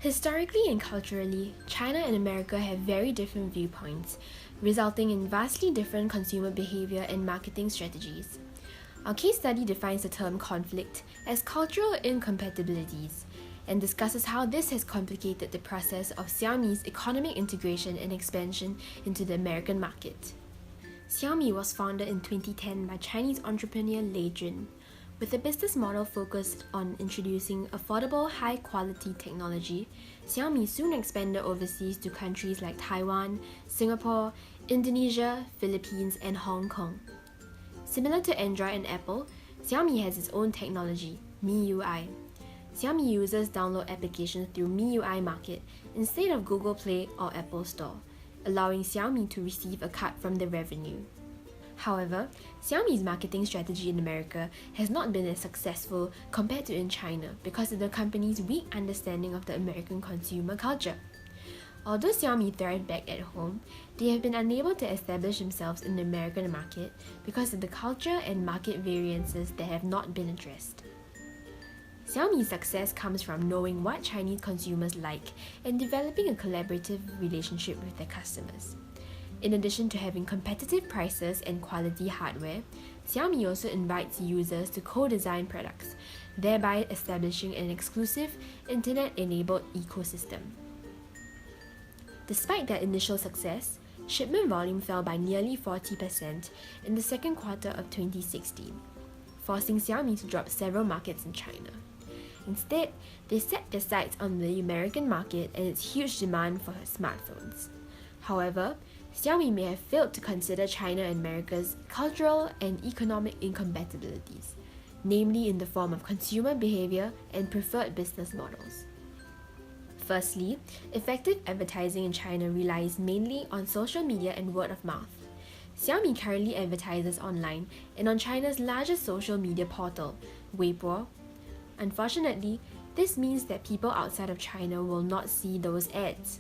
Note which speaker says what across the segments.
Speaker 1: Historically and culturally, China and America have very different viewpoints, resulting in vastly different consumer behavior and marketing strategies. Our case study defines the term conflict as cultural incompatibilities and discusses how this has complicated the process of Xiaomi's economic integration and expansion into the American market. Xiaomi was founded in 2010 by Chinese entrepreneur Lei Jun, with a business model focused on introducing affordable, high-quality technology. Xiaomi soon expanded overseas to countries like Taiwan, Singapore, Indonesia, Philippines, and Hong Kong. Similar to Android and Apple, Xiaomi has its own technology, MIUI. Xiaomi users download applications through MIUI Market instead of Google Play or Apple Store, allowing Xiaomi to receive a cut from the revenue. However, Xiaomi's marketing strategy in America has not been as successful compared to in China because of the company's weak understanding of the American consumer culture. Although Xiaomi thrived back at home, they have been unable to establish themselves in the American market because of the culture and market variances that have not been addressed. Xiaomi's success comes from knowing what Chinese consumers like and developing a collaborative relationship with their customers. In addition to having competitive prices and quality hardware, Xiaomi also invites users to co-design products, thereby establishing an exclusive internet-enabled ecosystem. Despite their initial success, shipment volume fell by nearly 40% in the second quarter of 2016, forcing Xiaomi to drop several markets in China. Instead, they set their sights on the American market and its huge demand for smartphones. However, Xiaomi may have failed to consider China and America's cultural and economic incompatibilities, namely in the form of consumer behavior and preferred business models. Firstly, effective advertising in China relies mainly on social media and word of mouth. Xiaomi currently advertises online and on China's largest social media portal, Weibo. Unfortunately, this means that people outside of China will not see those ads.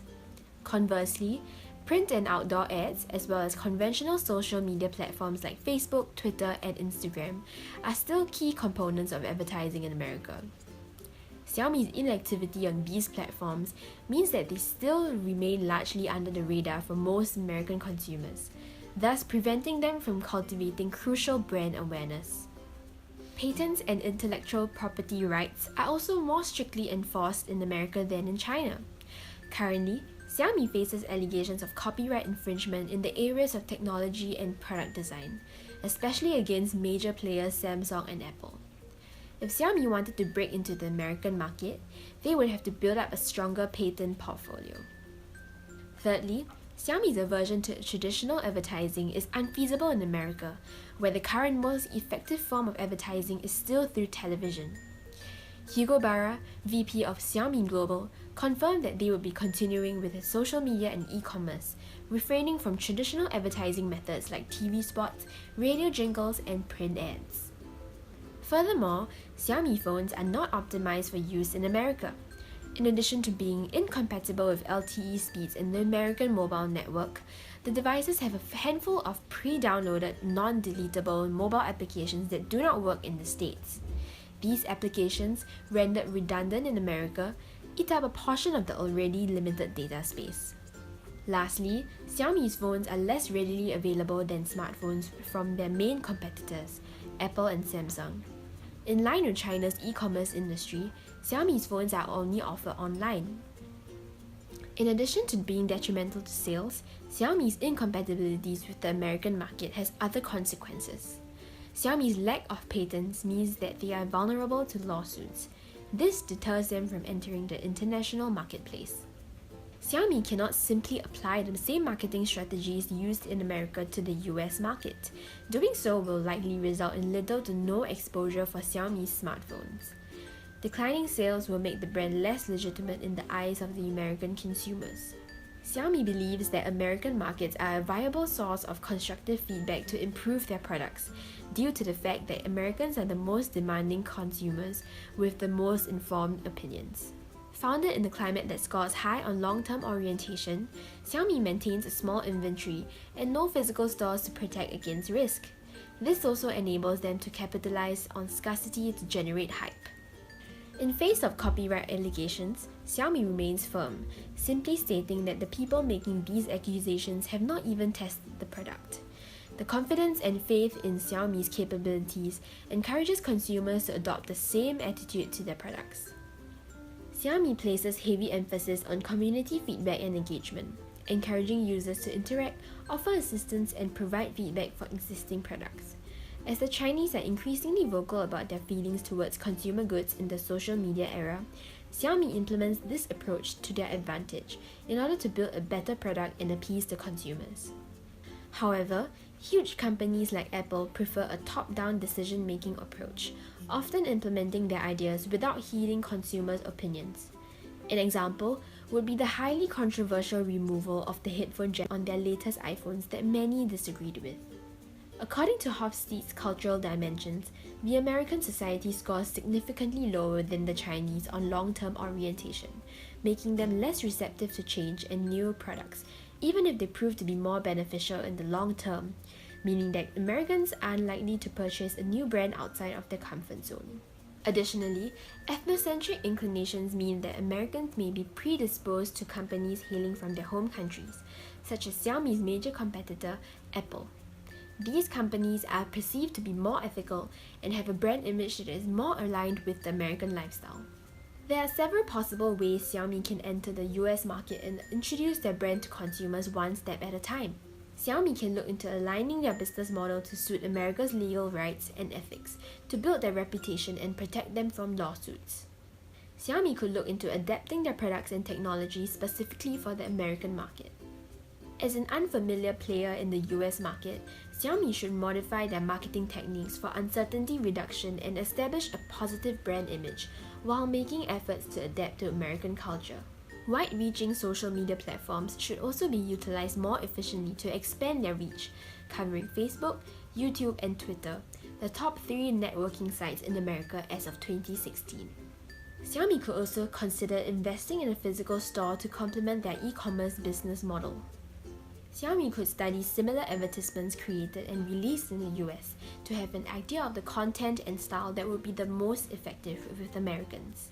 Speaker 1: Conversely, print and outdoor ads, as well as conventional social media platforms like Facebook, Twitter, and Instagram, are still key components of advertising in America. Xiaomi's inactivity on these platforms means that they still remain largely under the radar for most American consumers, thus preventing them from cultivating crucial brand awareness. Patents and intellectual property rights are also more strictly enforced in America than in China. Currently, Xiaomi faces allegations of copyright infringement in the areas of technology and product design, especially against major players Samsung and Apple. If Xiaomi wanted to break into the American market, they would have to build up a stronger patent portfolio. Thirdly, Xiaomi's aversion to traditional advertising is unfeasible in America, where the current most effective form of advertising is still through television. Hugo Barra, VP of Xiaomi Global, confirmed that they would be continuing with its social media and e-commerce, refraining from traditional advertising methods like TV spots, radio jingles, and print ads. Furthermore, Xiaomi phones are not optimized for use in America. In addition to being incompatible with LTE speeds in the American mobile network, the devices have a handful of pre-downloaded, non-deletable mobile applications that do not work in the States. These applications, rendered redundant in America, eat up a portion of the already limited data space. Lastly, Xiaomi's phones are less readily available than smartphones from their main competitors, Apple and Samsung. In line with China's e-commerce industry, Xiaomi's phones are only offered online. In addition to being detrimental to sales, Xiaomi's incompatibilities with the American market has other consequences. Xiaomi's lack of patents means that they are vulnerable to lawsuits. This deters them from entering the international marketplace. Xiaomi cannot simply apply the same marketing strategies used in America to the US market. Doing so will likely result in little to no exposure for Xiaomi's smartphones. Declining sales will make the brand less legitimate in the eyes of the American consumers. Xiaomi believes that American markets are a viable source of constructive feedback to improve their products, due to the fact that Americans are the most demanding consumers with the most informed opinions. Founded in a climate that scores high on long-term orientation, Xiaomi maintains a small inventory and no physical stores to protect against risk. This also enables them to capitalize on scarcity to generate hype. In face of copyright allegations, Xiaomi remains firm, simply stating that the people making these accusations have not even tested the product. The confidence and faith in Xiaomi's capabilities encourages consumers to adopt the same attitude to their products. Xiaomi places heavy emphasis on community feedback and engagement, encouraging users to interact, offer assistance, and provide feedback for existing products. As the Chinese are increasingly vocal about their feelings towards consumer goods in the social media era, Xiaomi implements this approach to their advantage in order to build a better product and appease the consumers. However, huge companies like Apple prefer a top-down decision-making approach, often implementing their ideas without heeding consumers' opinions. An example would be the highly controversial removal of the headphone jack on their latest iPhones that many disagreed with. According to Hofstede's Cultural Dimensions, the American society scores significantly lower than the Chinese on long-term orientation, making them less receptive to change and new products, even if they prove to be more beneficial in the long term, meaning that Americans are unlikely to purchase a new brand outside of their comfort zone. Additionally, ethnocentric inclinations mean that Americans may be predisposed to companies hailing from their home countries, such as Xiaomi's major competitor, Apple. These companies are perceived to be more ethical and have a brand image that is more aligned with the American lifestyle. There are several possible ways Xiaomi can enter the US market and introduce their brand to consumers one step at a time. Xiaomi can look into aligning their business model to suit America's legal rights and ethics to build their reputation and protect them from lawsuits. Xiaomi could look into adapting their products and technology specifically for the American market. As an unfamiliar player in the US market, Xiaomi should modify their marketing techniques for uncertainty reduction and establish a positive brand image while making efforts to adapt to American culture. Wide-reaching social media platforms should also be utilized more efficiently to expand their reach, covering Facebook, YouTube, and Twitter, the top 3 networking sites in America as of 2016. Xiaomi could also consider investing in a physical store to complement their e-commerce business model. Xiaomi could study similar advertisements created and released in the US to have an idea of the content and style that would be the most effective with Americans.